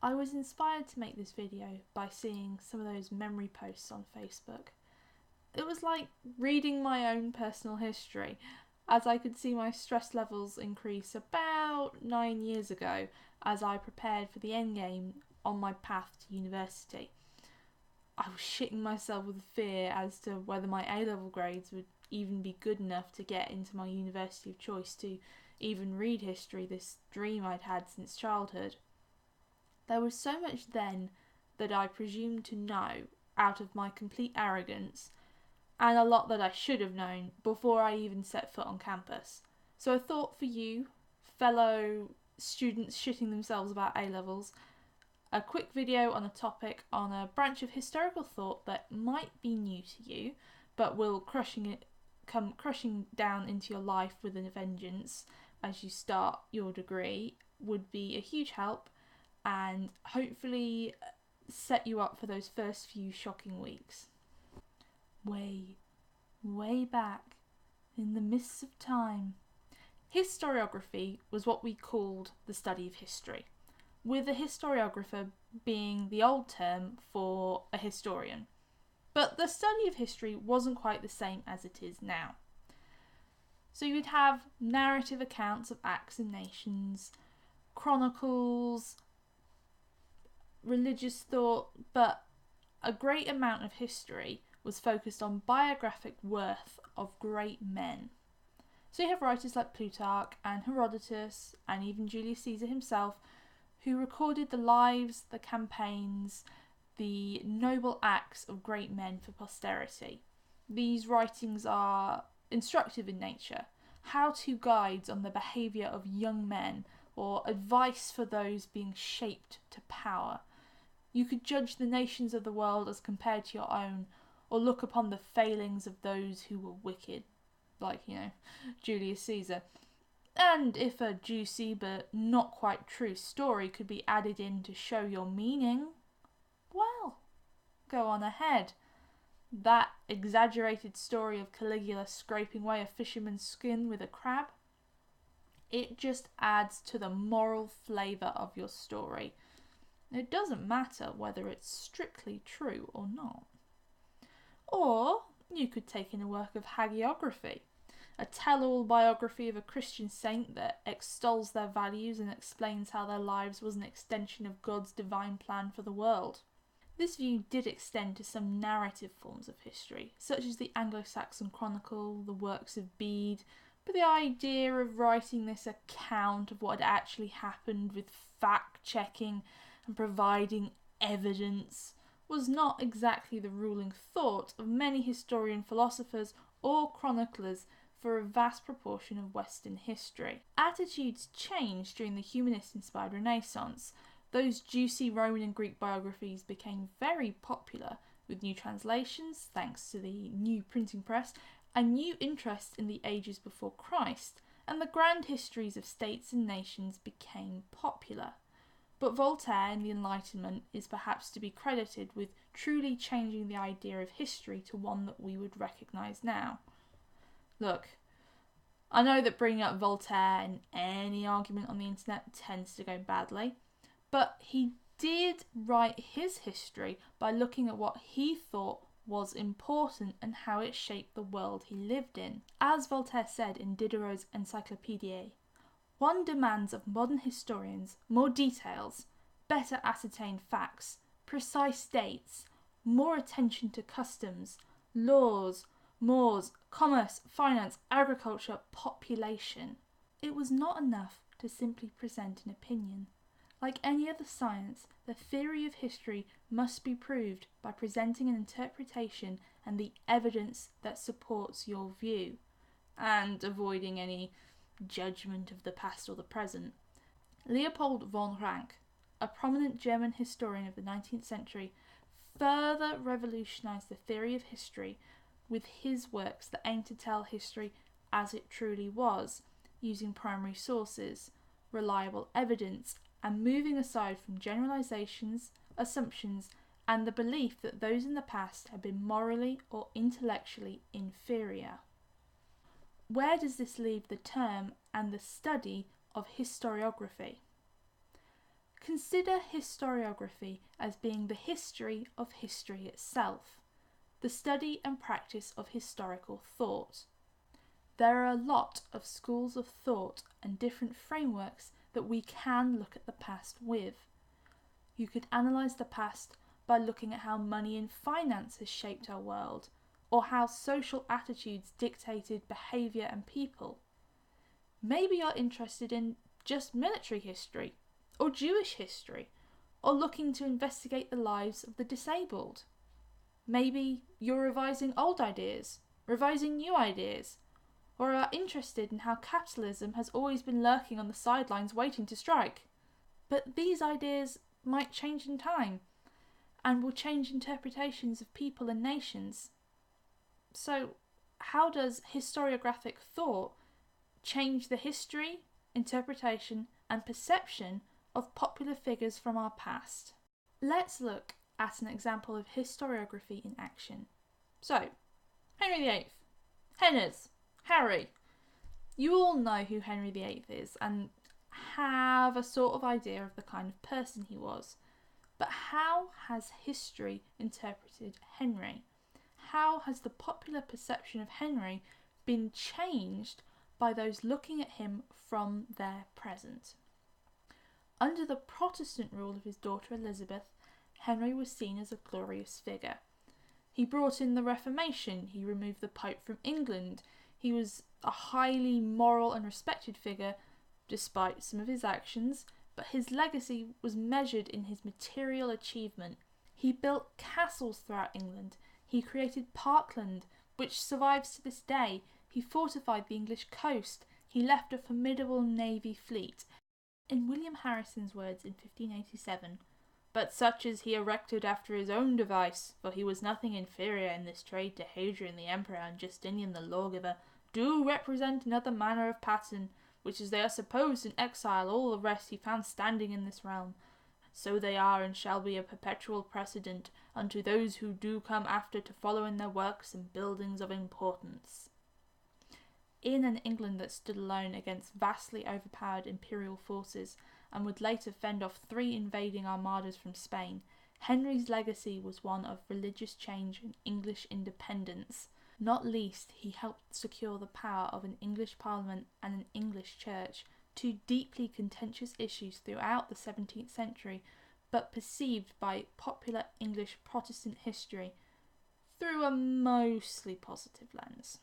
I was inspired to make this video by seeing some of those memory posts on Facebook. It was like reading my own personal history, as I could see my stress levels increase about 9 years ago as I prepared for the endgame on my path to university. I was shitting myself with fear as to whether my A-level grades would even be good enough to get into my university of choice to even read history, this dream I'd had since childhood. There was so much then that I presumed to know out of my complete arrogance, and a lot that I should have known before I even set foot on campus. So I thought for you, fellow students shitting themselves about A-levels, a quick video on a topic on a branch of historical thought that might be new to you, but will come crushing down into your life with a vengeance as you start your degree, would be a huge help and hopefully set you up for those first few shocking weeks. Way back in the mists of time, historiography was what we called the study of history, with a historiographer being the old term for a historian. But the study of history wasn't quite the same as it is now. So you'd have narrative accounts of acts and nations, chronicles, religious thought, but a great amount of history was focused on biographic worth of great men. So you have writers like Plutarch and Herodotus and even Julius Caesar himself, who recorded the lives, the campaigns, the noble acts of great men for posterity. These writings are instructive in nature, how-to guides on the behaviour of young men, or advice for those being shaped to power. You could judge the nations of the world as compared to your own, or look upon the failings of those who were wicked, like, Julius Caesar. And if a juicy but not quite true story could be added in to show your meaning, well, go on ahead. That exaggerated story of Caligula scraping away a fisherman's skin with a crab, it just adds to the moral flavour of your story. It doesn't matter whether it's strictly true or not. Or you could take in a work of hagiography, a tell-all biography of a Christian saint that extols their values and explains how their lives was an extension of God's divine plan for the world. This view did extend to some narrative forms of history, such as the Anglo-Saxon Chronicle, the works of Bede, but the idea of writing this account of what had actually happened with fact-checking and providing evidence was not exactly the ruling thought of many historian philosophers or chroniclers for a vast proportion of Western history. Attitudes changed during the humanist-inspired Renaissance. Those juicy Roman and Greek biographies became very popular, with new translations, thanks to the new printing press, and new interest in the ages before Christ, and the grand histories of states and nations became popular. But Voltaire in the Enlightenment is perhaps to be credited with truly changing the idea of history to one that we would recognise now. Look, I know that bringing up Voltaire in any argument on the internet tends to go badly, but he did write his history by looking at what he thought was important and how it shaped the world he lived in. As Voltaire said in Diderot's Encyclopédie, one demands of modern historians more details, better ascertained facts, precise dates, more attention to customs, laws, mores, commerce, finance, agriculture, population. It was not enough to simply present an opinion. Like any other science, the theory of history must be proved by presenting an interpretation and the evidence that supports your view, and avoiding any judgment of the past or the present. Leopold von Ranke, a prominent German historian of the 19th century, further revolutionised the theory of history with his works that aim to tell history as it truly was, using primary sources, reliable evidence, and moving aside from generalisations, assumptions, and the belief that those in the past had been morally or intellectually inferior. Where does this leave the term and the study of historiography? Consider historiography as being the history of history itself, the study and practice of historical thought. There are a lot of schools of thought and different frameworks that we can look at the past with. You could analyse the past by looking at how money and finance has shaped our world, or how social attitudes dictated behaviour and people. Maybe you're interested in just military history, or Jewish history, or looking to investigate the lives of the disabled. Maybe you're revising old ideas, revising new ideas, or are interested in how capitalism has always been lurking on the sidelines waiting to strike. But these ideas might change in time, and will change interpretations of people and nations. So, how does historiographic thought change the history, interpretation, and perception of popular figures from our past? Let's look at an example of historiography in action. So, Henry VIII. Henners. Harry. You all know who Henry VIII is and have a sort of idea of the kind of person he was. But how has history interpreted Henry? How has the popular perception of Henry been changed by those looking at him from their present? Under the Protestant rule of his daughter Elizabeth, Henry was seen as a glorious figure. He brought in the Reformation, he removed the Pope from England, he was a highly moral and respected figure, despite some of his actions, but his legacy was measured in his material achievement. He built castles throughout England, he created Parkland, which survives to this day, he fortified the English coast, he left a formidable navy fleet. In William Harrison's words in 1587, "But such as he erected after his own device, for he was nothing inferior in this trade to Hadrian the Emperor and Justinian the Lawgiver, do represent another manner of pattern, which as they are supposed in exile, all the rest he found standing in this realm. So they are and shall be a perpetual precedent unto those who do come after to follow in their works and buildings of importance." In an England that stood alone against vastly overpowered imperial forces and would later fend off 3 invading armadas from Spain, Henry's legacy was one of religious change and English independence. Not least, he helped secure the power of an English Parliament and an English Church, 2 deeply contentious issues throughout the 17th century, but perceived by popular English Protestant history through a mostly positive lens.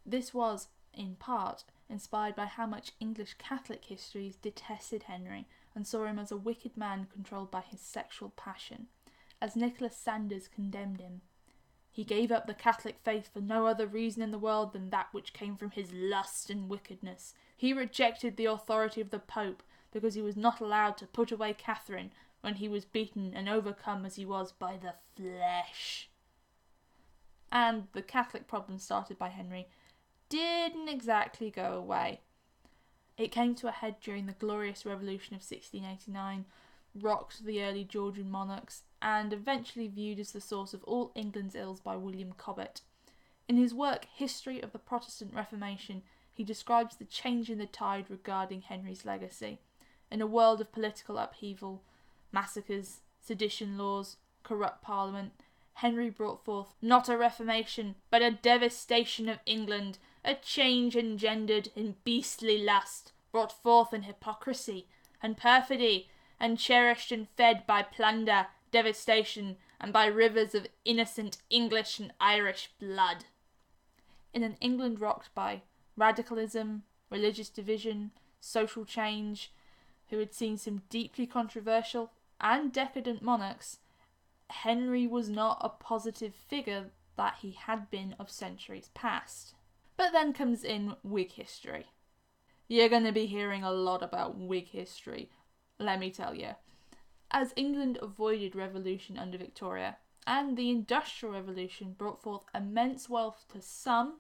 This was, in part, inspired by how much English Catholic histories detested Henry and saw him as a wicked man controlled by his sexual passion, as Nicholas Sanders condemned him. "He gave up the Catholic faith for no other reason in the world than that which came from his lust and wickedness. He rejected the authority of the Pope because he was not allowed to put away Catherine when he was beaten and overcome as he was by the flesh." And the Catholic problem started by Henry didn't exactly go away. It came to a head during the Glorious Revolution of 1689, rocked the early Georgian monarchs, and eventually viewed as the source of all England's ills by William Cobbett. In his work History of the Protestant Reformation, he describes the change in the tide regarding Henry's legacy. In a world of political upheaval, massacres, sedition laws, corrupt parliament, Henry brought forth not a reformation, but a devastation of England, a change engendered in beastly lust, brought forth in hypocrisy and perfidy, and cherished and fed by plunder, devastation, and by rivers of innocent English and Irish blood. In an England rocked by radicalism, religious division, social change, who had seen some deeply controversial and decadent monarchs, Henry was not a positive figure that he had been of centuries past. But then comes in Whig history. You're going to be hearing a lot about Whig history, let me tell you. As England avoided revolution under Victoria, and the Industrial Revolution brought forth immense wealth to some,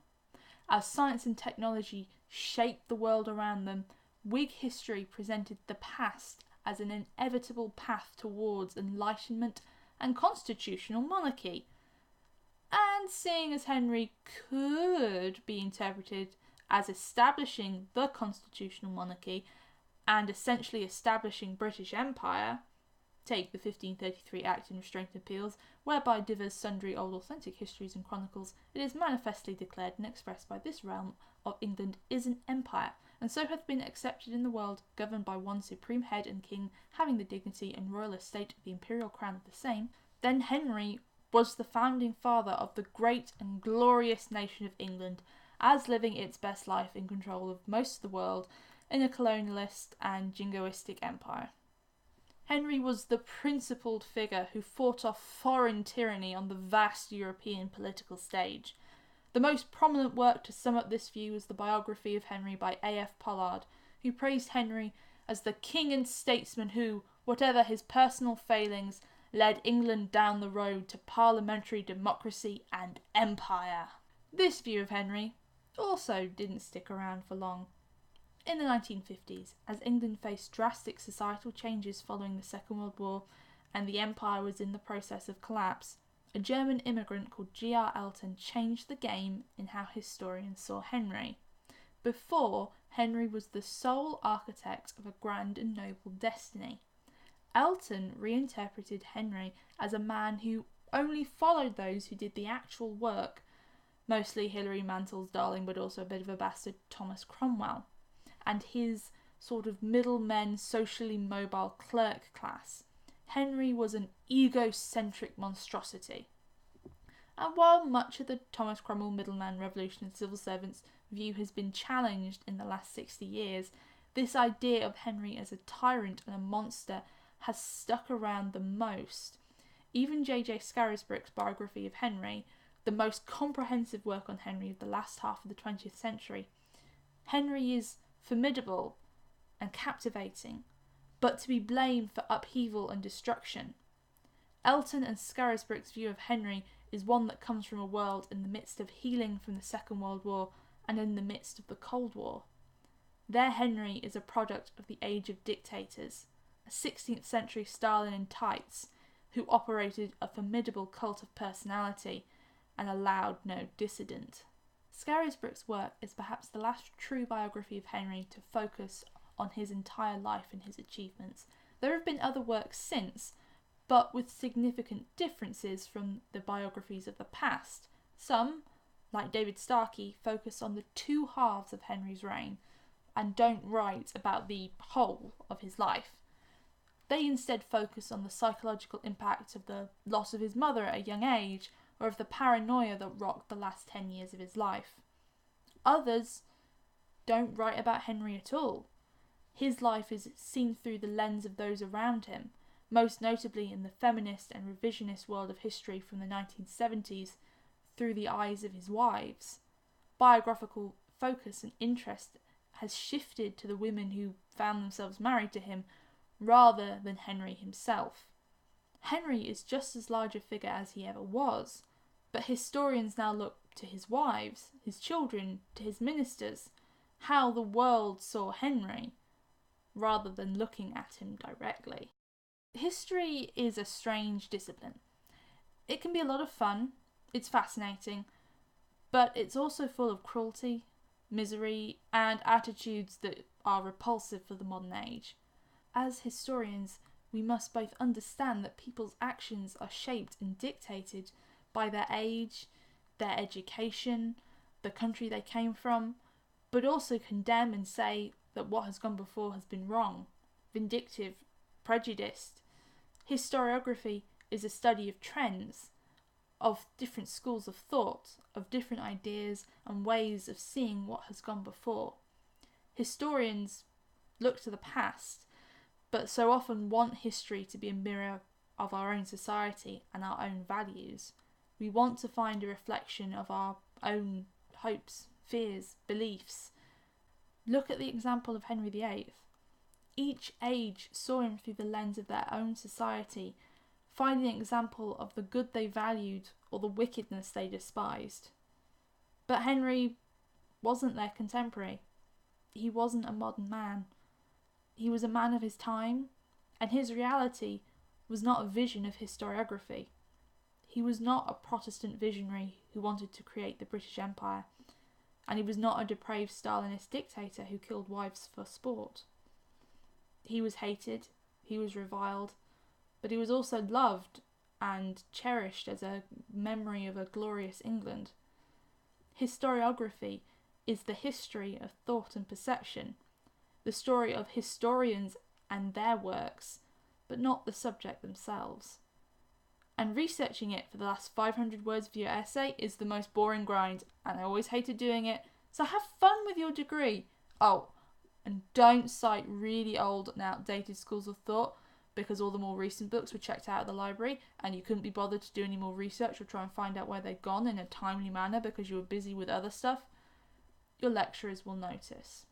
as science and technology shaped the world around them, Whig history presented the past as an inevitable path towards enlightenment and constitutional monarchy. And seeing as Henry could be interpreted as establishing the constitutional monarchy, and essentially establishing British Empire, take the 1533 Act in Restraint and Appeals, whereby divers sundry old authentic histories and chronicles, it is manifestly declared and expressed by this realm of England is an empire, and so hath been accepted in the world, governed by one supreme head and king, having the dignity and royal estate of the imperial crown of the same. Then Henry was the founding father of the great and glorious nation of England, as living its best life in control of most of the world in a colonialist and jingoistic empire. Henry was the principled figure who fought off foreign tyranny on the vast European political stage. The most prominent work to sum up this view is the biography of Henry by A.F. Pollard, who praised Henry as the king and statesman who, whatever his personal failings, led England down the road to parliamentary democracy and empire. This view of Henry also didn't stick around for long. In the 1950s, as England faced drastic societal changes following the Second World War and the empire was in the process of collapse, a German immigrant called G.R. Elton changed the game in how historians saw Henry. Before, Henry was the sole architect of a grand and noble destiny. Elton reinterpreted Henry as a man who only followed those who did the actual work, mostly Hilary Mantel's darling but also a bit of a bastard Thomas Cromwell, and his sort of middlemen, socially mobile clerk class. Henry was an egocentric monstrosity. And while much of the Thomas Cromwell middleman revolution and civil servants view has been challenged in the last 60 years, this idea of Henry as a tyrant and a monster has stuck around the most. Even J.J. Scarisbrick's biography of Henry, the most comprehensive work on Henry of the last half of the 20th century, Henry is formidable and captivating, but to be blamed for upheaval and destruction. Elton and Scarisbrick's view of Henry is one that comes from a world in the midst of healing from the Second World War and in the midst of the Cold War. Their Henry is a product of the age of dictators, a 16th century Stalin in tights, who operated a formidable cult of personality and allowed no dissident. Scarisbrick's work is perhaps the last true biography of Henry to focus on his entire life and his achievements. There have been other works since, but with significant differences from the biographies of the past. Some, like David Starkey, focus on the two halves of Henry's reign and don't write about the whole of his life. They instead focus on the psychological impact of the loss of his mother at a young age, or of the paranoia that rocked the last 10 years of his life. Others don't write about Henry at all. His life is seen through the lens of those around him, most notably in the feminist and revisionist world of history from the 1970s, through the eyes of his wives. Biographical focus and interest has shifted to the women who found themselves married to him, rather than Henry himself. Henry is just as large a figure as he ever was, but historians now look to his wives, his children, to his ministers, how the world saw Henry, rather than looking at him directly. History is a strange discipline. It can be a lot of fun, it's fascinating, but it's also full of cruelty, misery, and attitudes that are repulsive for the modern age. As historians, we must both understand that people's actions are shaped and dictated by their age, their education, the country they came from, but also condemn and say that what has gone before has been wrong, vindictive, prejudiced. Historiography is a study of trends, of different schools of thought, of different ideas and ways of seeing what has gone before. Historians look to the past, but so often want history to be a mirror of our own society and our own values. We want to find a reflection of our own hopes, fears, beliefs. Look at the example of Henry VIII. Each age saw him through the lens of their own society, finding an example of the good they valued or the wickedness they despised. But Henry wasn't their contemporary. He wasn't a modern man. He was a man of his time, and his reality was not a vision of historiography. He was not a Protestant visionary who wanted to create the British Empire, and he was not a depraved Stalinist dictator who killed wives for sport. He was hated, he was reviled, but he was also loved and cherished as a memory of a glorious England. Historiography is the history of thought and perception, the story of historians and their works, but not the subject themselves. And researching it for the last 500 words of your essay is the most boring grind, and I always hated doing it, so have fun with your degree. Oh, and don't cite really old and outdated schools of thought, because all the more recent books were checked out at the library and you couldn't be bothered to do any more research or try and find out where they'd gone in a timely manner because you were busy with other stuff. Your lecturers will notice.